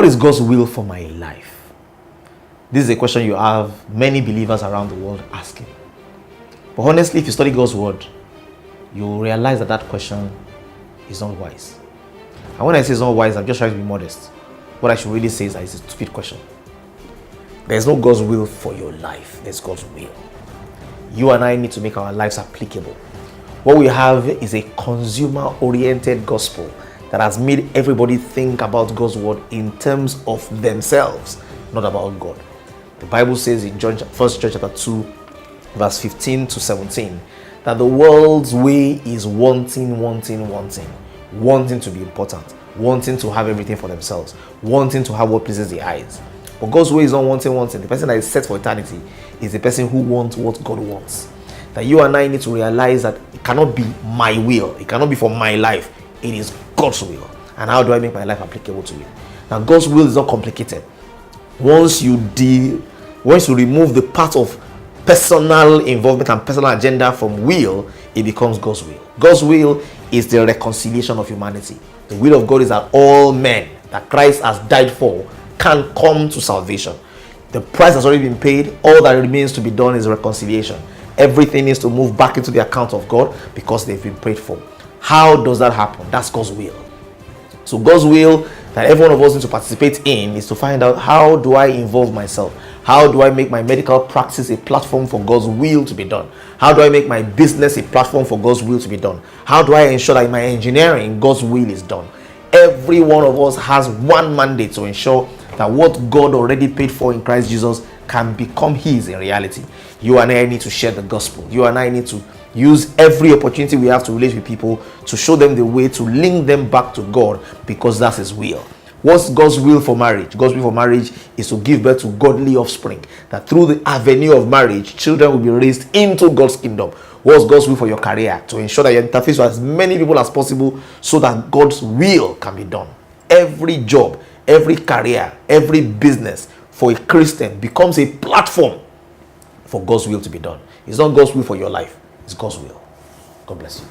is God's will for my life? This is a question you have many believers around the world asking. But honestly, if you study God's word, you'll realize that that question is not wise. And when I say it's not wise, I'm just trying to be modest. What I should really say is that it's a stupid question. There's no God's will for your life. There's God's will. You and I need to make our lives applicable. What we have is a consumer-oriented gospel that has made everybody think about God's word in terms of themselves, not about God. The Bible says in 1 John chapter 2, verse 15 to 17, that the world's way is wanting to be important, wanting to have everything for themselves, wanting to have what pleases the eyes. But God's way is not wanting. The person that is set for eternity is the person who wants what God wants. That you and I need to realize that it cannot be my will. It cannot be for my life. It is God's will. And how do I make my life applicable to it? Now, God's will is not complicated. Once you remove the part of personal involvement and personal agenda from will, it becomes God's will. God's will is the reconciliation of humanity. The will of God is that all men that Christ has died for can come to salvation. The price has already been paid. All that remains to be done is reconciliation. Everything needs to move back into the account of God because they've been prayed for. How does that happen? That's God's will. So God's will that every one of us needs to participate in is to find out, how do I involve myself? How do I make my medical practice a platform for God's will to be done? How do I make my business a platform for God's will to be done? How do I ensure that in my engineering, God's will is done? Every one of us has one mandate to ensure that what God already paid for in Christ Jesus can become His in reality. You and I need to share the gospel. You and I need to use every opportunity we have to relate with people to show them the way to link them back to God, because that's His will. What's God's will for marriage? God's will for marriage is to give birth to godly offspring, that through the avenue of marriage, children will be raised into God's kingdom. What's God's will for your career? To ensure that you interface with as many people as possible so that God's will can be done. Every job, every career, every business for a Christian becomes a platform for God's will to be done. It's not God's will for your life. It's God's will. God bless you.